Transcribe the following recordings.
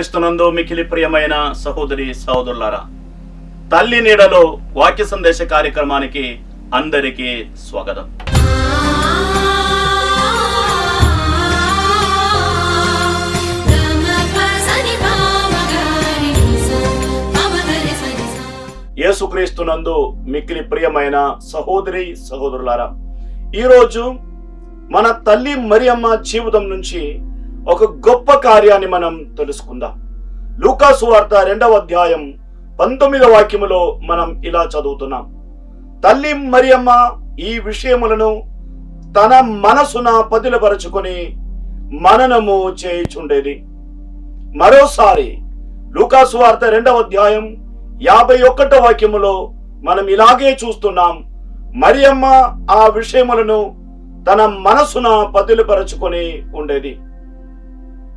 యేసుక్రీస్తునందు మికిలి ప్రియమైన సహోదరి సహోదరులారా, తల్లి నీడలో వాక్య సందేశ కార్యక్రమానికి అందరికీ స్వాగతం. యేసుక్రీస్తునందు మికిలి ప్రియమైన సహోదరి సహోదరులారా, ఈరోజు మన తల్లి మరియమ్మ జీవితం నుంచి ఒక గొప్ప కార్యాన్ని మనం తెలుసుకుందాం. లూకా సువార్త 2వ అధ్యాయం 19వ వాక్యములో మనం ఇలా చదువుతున్నాం. తల్లి మరియమ్మ ఈ విషయములను తన మనసున పదిలపరచుకొని మననము చేయుచుండేది. మరోసారి లూకా సువార్త 2వ అధ్యాయం 51వ వాక్యములో మనం ఇలాగే చూస్తున్నాం. మరియమ్మ ఆ విషయములను తన మనసున పదిలపరచుకొని ఉండేది.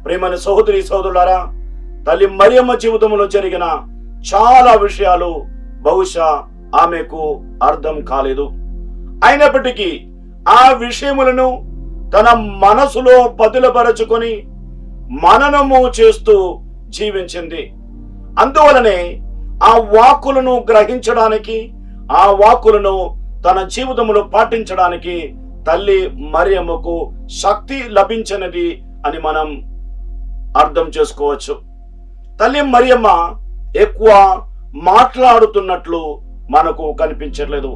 ప్రియమైన సహోదరి సహోదరులారా, తల్లి మరియమ్మ జీవితంలో జరిగిన చాలా విషయాలు బహుశా ఆమెకు అర్థం కాలేదు. అయినప్పటికీ ఆ విషయములను తన మనసులో పదిలపరచుకొని మననము చేస్తూ జీవించింది. అందువలనే ఆ వాక్కులను గ్రహించడానికి, ఆ వాక్కులను తన జీవితంలో పాటించడానికి తల్లి మరియమ్మకు శక్తి లభించినది అని మనం అర్థం చేసుకోవచ్చు. తల్లి మరియమ్మ ఎక్కువ మాట్లాడుతున్నట్లు మనకు కనిపించట్లేదు.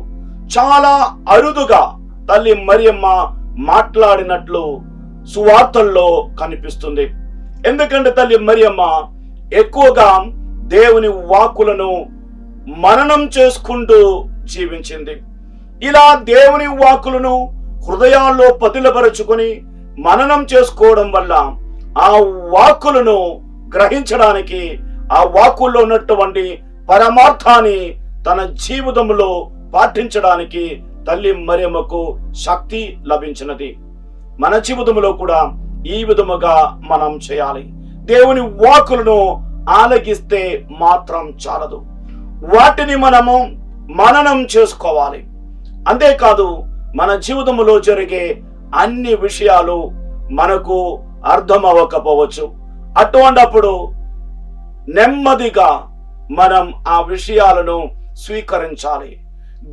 చాలా అరుదుగా తల్లి మరియమ్మ మాట్లాడినట్లు సువార్తల్లో కనిపిస్తుంది. ఎందుకంటే తల్లి మరియమ్మ ఎక్కువగా దేవుని వాక్కులను మననం చేసుకుంటూ జీవించింది. ఇలా దేవుని వాక్కులను హృదయాల్లో పదిలపరుచుకొని మననం చేసుకోవడం వల్ల ఆ వాక్కులను గ్రహించడానికి, ఆ వాక్కుల్లో ఉన్నటువంటి పరమార్థాన్ని తన జీవితంలో పాటించడానికి తల్లి మరియమ్మకు శక్తి లభించినది. మన జీవితంలో కూడా ఈ విధముగా మనం చేయాలి. దేవుని వాక్కులను ఆలకిస్తే మాత్రం చాలదు, వాటిని మనము మననం చేసుకోవాలి. అంతేకాదు, మన జీవితంలో జరిగే అన్ని విషయాలు మనకు అర్థం అవ్వకపోవచ్చు. అటువంటప్పుడు నెమ్మదిగా మనం ఆ విషయాలను స్వీకరించాలి.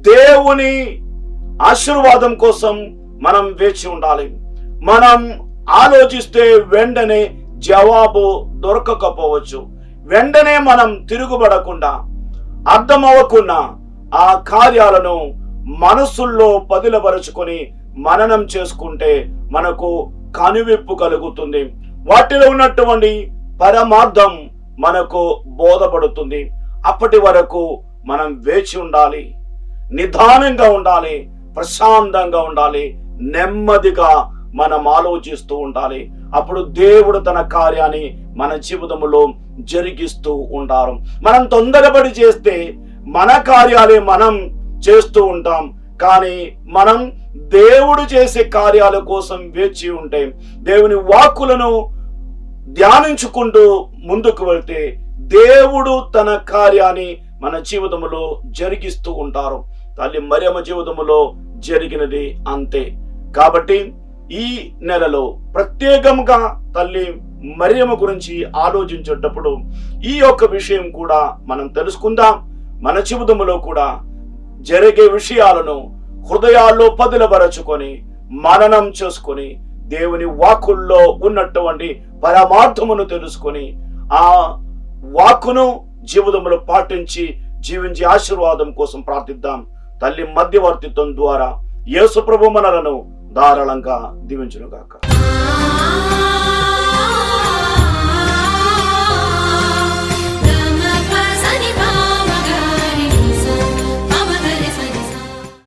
దేవుని ఆశీర్వాదం కోసం మనం వేచి ఉండాలి. మనం ఆలోచిస్తే వెంటనే జవాబు దొరకకపోవచ్చు. వెంటనే మనం తిరుగుబడకుండా, అర్థం అవ్వకుండా ఆ కార్యాలను మనసుల్లో పదిలపరుచుకొని మననం చేసుకుంటే మనకు కనువిప్పు కలుగుతుంది. వాటిలో ఉన్నటువంటి పరమార్థం మనకు బోధపడుతుంది. అప్పటి వరకు మనం వేచి ఉండాలి, నిదానంగా ఉండాలి, ప్రశాంతంగా ఉండాలి, నెమ్మదిగా మనం ఆలోచిస్తూ ఉండాలి. అప్పుడు దేవుడు తన కార్యాన్ని మన జీవితంలో జరిగిస్తూ ఉంటారు. మనం తొందరపడి చేస్తే మన కార్యాలే మనం చేస్తూ ఉంటాం. కానీ మనం దేవుడు చేసే కార్యాల కోసం వేచి ఉంటే, దేవుని వాక్కులను ధ్యానించుకుంటూ ముందుకు వెళ్తే దేవుడు తన కార్యాన్ని మన జీవితంలో జరిగిస్తూ ఉంటారు. తల్లి మరియమ్మ జీవితంలో జరిగినది అంతే. కాబట్టి ఈ నెలలో ప్రత్యేకంగా తల్లి మరియమ్మ గురించి ఆలోచించేటప్పుడు ఈ యొక్క విషయం కూడా మనం తెలుసుకుందాం. మన జీవితంలో కూడా జరిగే విషయాలను హృదయాల్లో పదిలపరచుకొని మననం చేసుకొని దేవుని వాక్కుల్లో ఉన్నటువంటి పరమార్థమును తెలుసుకొని ఆ వాక్కును జీవితంలో పాటించి జీవించే ఆశీర్వాదం కోసం ప్రార్థిద్దాం. తల్లి మధ్యవర్తిత్వం ద్వారా యేసు ప్రభు మనలను ధారాళంగా దీవించును గాక.